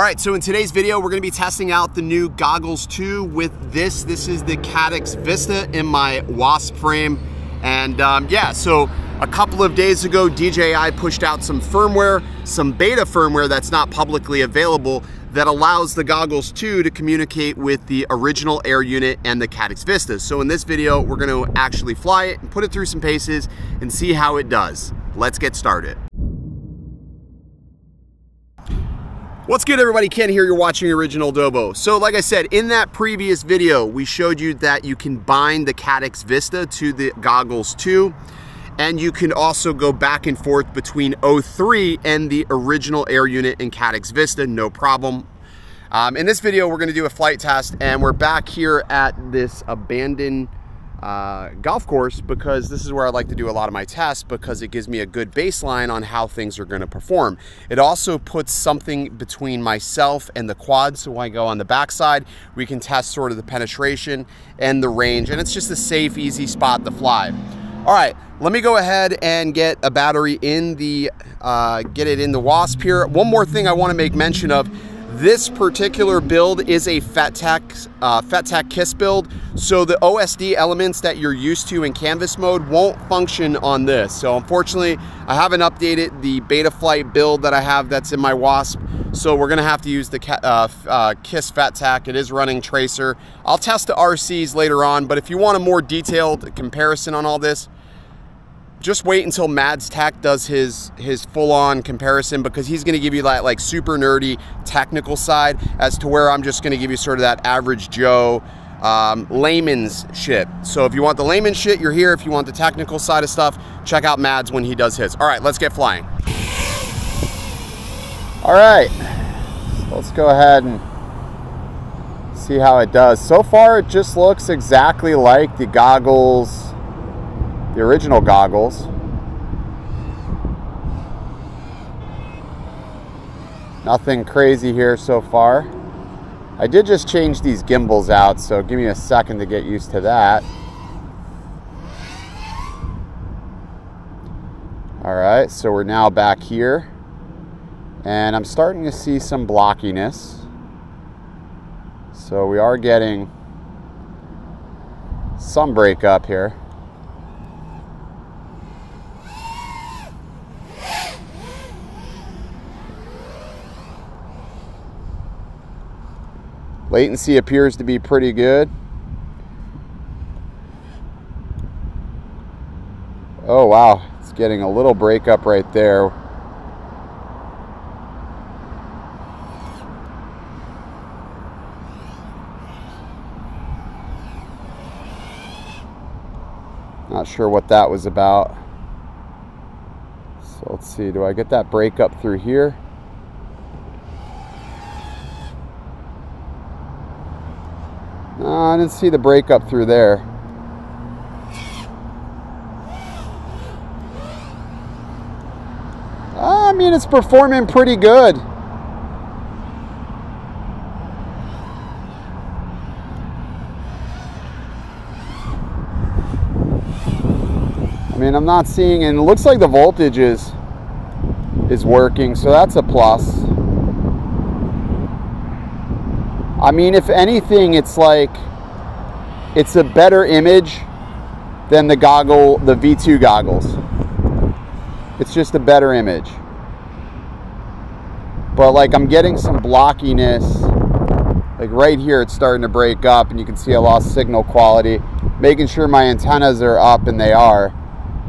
right, so in today's video, we're gonna be testing out the new Goggles 2 with this. This is the Caddx Vista in my Wasp frame. And yeah, so a couple of days ago, DJI pushed out some firmware, some beta firmware that's not publicly available that allows the Goggles 2 to communicate with the original air unit and the Caddx Vista. So in this video, we're gonna actually fly it and put it through some paces and see how it does. Let's get started. What's good, everybody? Ken here, you're watching OriginaldoBo. So like I said, in that previous video, we showed you that you can bind the Caddx Vista to the Goggles 2, and you can also go back and forth between O3 and the original air unit in Caddx Vista, no problem. In this video, we're gonna do a flight test, and we're back here at this abandoned golf course because this is where I like to do a lot of my tests because it gives me a good baseline on how things are going to perform. It also puts something between myself and the quad, so when I go on the backside, we can test sort of the penetration and the range, and it's just a safe, easy spot to fly. All right, let me go ahead and get a battery in the, get it in the Wasp here. One more thing I want to make mention of. This particular build is a FetTech KISS build, so the OSD elements that you're used to in canvas mode won't function on this. So unfortunately, I haven't updated the Betaflight build that I have that's in my Wasp, so we're gonna have to use the KISS FetTech. It is running Tracer. I'll test the RCs later on, but if you want a more detailed comparison on all this, just wait until Mads Tech does his full-on comparison, because he's gonna give you that like super nerdy technical side, as to where I'm just gonna give you sort of that average Joe layman's shit. So if you want the layman shit, you're here. If you want the technical side of stuff, check out Mads when he does his. All right, let's get flying. All right, so let's go ahead and see how it does. So far, it just looks exactly like the Goggles, the original Goggles. Nothing crazy here so far. I did just change these gimbals out, so give me a second to get used to that. All right, so we're now back here, and I'm starting to see some blockiness. So we are getting some breakup here. Latency appears to be pretty good. Oh wow, it's getting a little breakup right there. Not sure what that was about. So let's see, do I get that breakup through here? No, I didn't see the breakup through there. I mean, it's performing pretty good. I mean, I'm not seeing, and it looks like the voltage is working, so that's a plus. I mean, if anything, it's like, it's a better image than the V2 goggles. It's just a better image. But like, I'm getting some blockiness. Like right here, it's starting to break up, and you can see I lost signal quality. Making sure my antennas are up, and they are.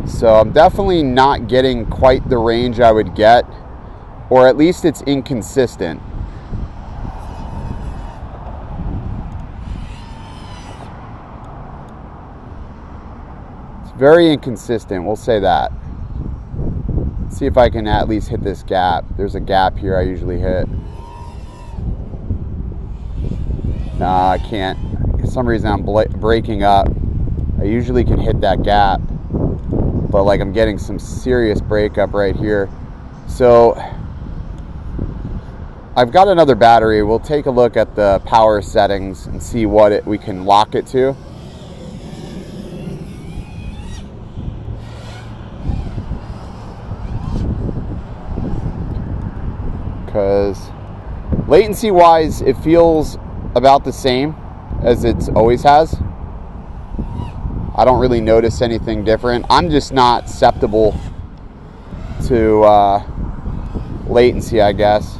So I'm definitely not getting quite the range I would get, or at least it's inconsistent. Very inconsistent, we'll say that. Let's see if I can at least hit this gap. There's a gap here I usually hit. Nah, I can't. For some reason I'm breaking up. I usually can hit that gap, but like I'm getting some serious breakup right here. So I've got another battery. We'll take a look at the power settings and see what we can lock it to. because Latency wise, it feels about the same as it always has. I don't really notice anything different. I'm just not susceptible to latency, I guess.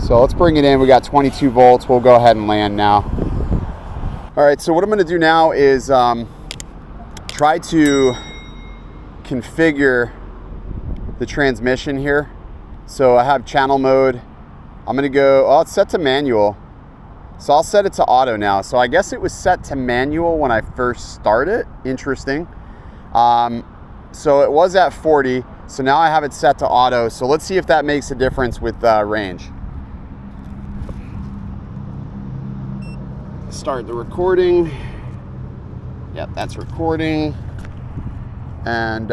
So let's bring it in. We got 22 volts. We'll go ahead and land now. All right, so what I'm gonna do now is try to configure the transmission here. So I have channel mode. I'm gonna go, oh, it's set to manual. So I'll set it to auto now. So I guess it was set to manual when I first started. Interesting. So it was at 40. So now I have it set to auto. So let's see if that makes a difference with range. Start the recording. Yep, that's recording. And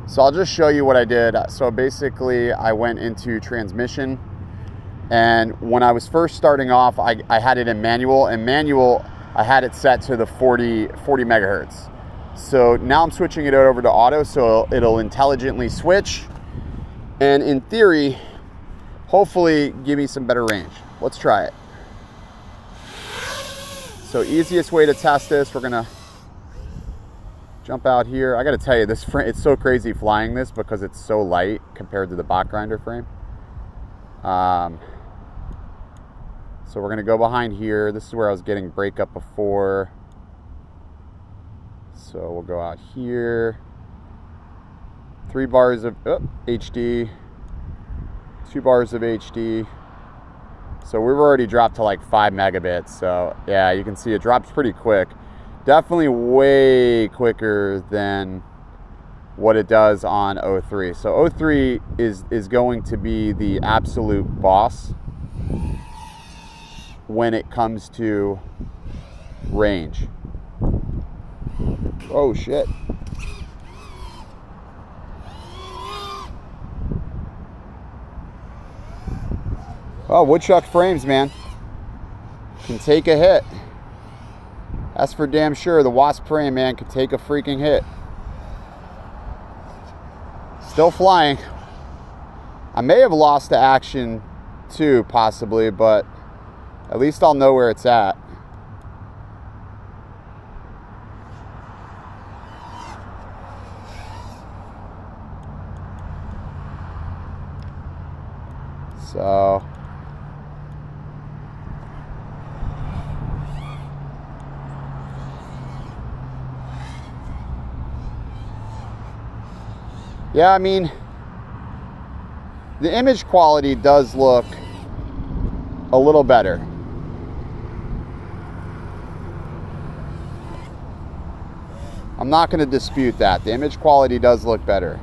so I'll just show you what I did. So basically I went into transmission, and when I was first starting off, I had it in manual, and manual I had it set to the 40 megahertz. So now I'm switching it over to auto, so it'll intelligently switch, and in theory, hopefully give me some better range. Let's try it. So easiest way to test this, we're gonna jump out here. I gotta tell you, this frame, it's so crazy flying this because it's so light compared to the bot grinder frame. So we're gonna go behind here. This is where I was getting breakup before. So we'll go out here. 3 bars of HD, 2 bars of HD. So we've already dropped to like 5 megabits. So yeah, you can see it drops pretty quick. Definitely way quicker than what it does on O3. So O3 is going to be the absolute boss when it comes to range. Oh shit. Oh, woodchuck frames, man. Can take a hit. That's for damn sure. The Wasp frame, man, can take a freaking hit. Still flying. I may have lost the action too, possibly, but at least I'll know where it's at. So yeah, I mean, the image quality does look a little better. I'm not going to dispute that. The image quality does look better.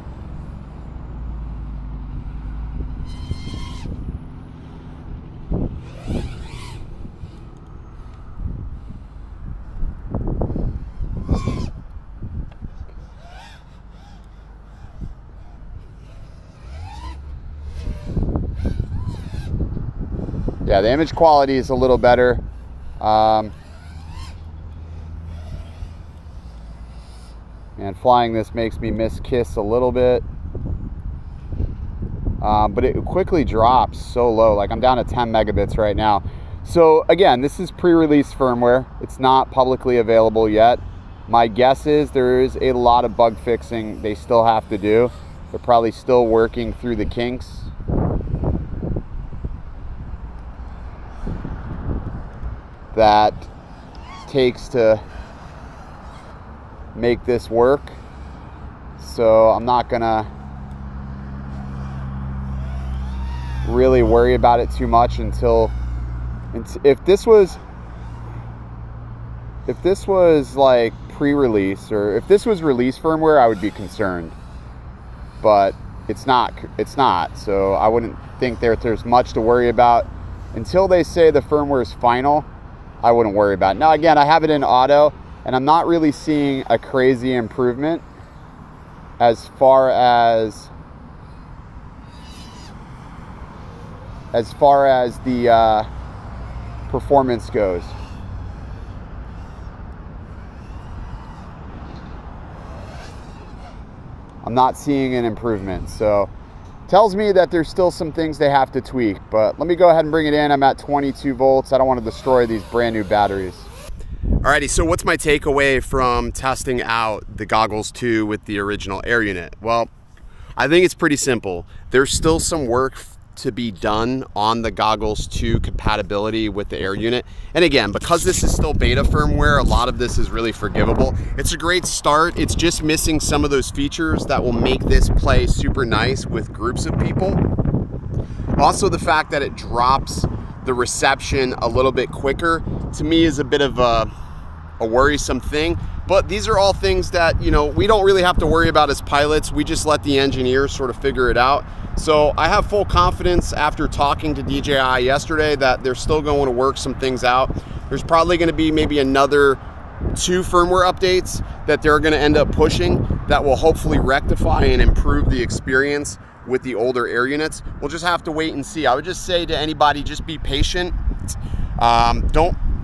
Yeah, the image quality is a little better. And flying this makes me miss Kiss a little bit. But it quickly drops so low. Like I'm down to 10 megabits right now. So again, this is pre-release firmware. It's not publicly available yet. My guess is there is a lot of bug fixing they still have to do. They're probably still working through the kinks. That takes to make this work. So I'm not gonna really worry about it too much until if this was like pre-release, or if this was release firmware, I would be concerned, but it's not, so I wouldn't think there's much to worry about until they say the firmware is final. I wouldn't worry about it. Now again, I have it in auto, and I'm not really seeing a crazy improvement as far as the performance goes. I'm not seeing an improvement. So tells me that there's still some things they have to tweak, but let me go ahead and bring it in. I'm at 22 volts. I don't want to destroy these brand new batteries. Alrighty, so what's my takeaway from testing out the Goggles 2 with the original air unit? Well, I think it's pretty simple. There's still some work to be done on the Goggles 2 compatibility with the air unit. And again, because this is still beta firmware, a lot of this is really forgivable. It's a great start. It's just missing some of those features that will make this play super nice with groups of people. Also, the fact that it drops the reception a little bit quicker, to me, is a bit of a worrisome thing. But these are all things that, you know, we don't really have to worry about as pilots. We just let the engineers sort of figure it out. So I have full confidence after talking to DJI yesterday that they're still going to work some things out. There's probably going to be maybe another 2 firmware updates that they're going to end up pushing that will hopefully rectify and improve the experience with the older air units. We'll just have to wait and see. I would just say to anybody, just be patient.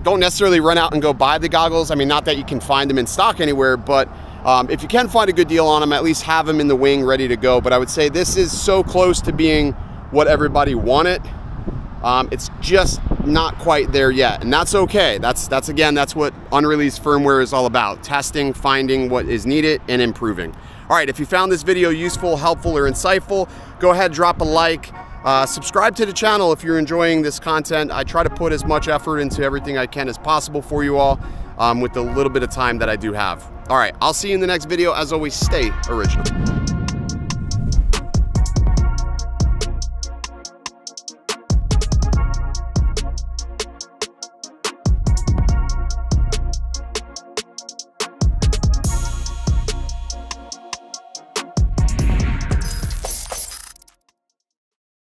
Don't necessarily run out and go buy the goggles. I mean, not that you can find them in stock anywhere, but if you can find a good deal on them, at least have them in the wing ready to go. But I would say this is so close to being what everybody wanted. It's just not quite there yet, and that's okay. That's what unreleased firmware is all about: testing, finding what is needed, and improving. All right, if you found this video useful, helpful, or insightful, go ahead, drop a like. Subscribe to the channel if you're enjoying this content. I try to put as much effort into everything I can as possible for you all with the little bit of time that I do have. All right, I'll see you in the next video. As always, stay original.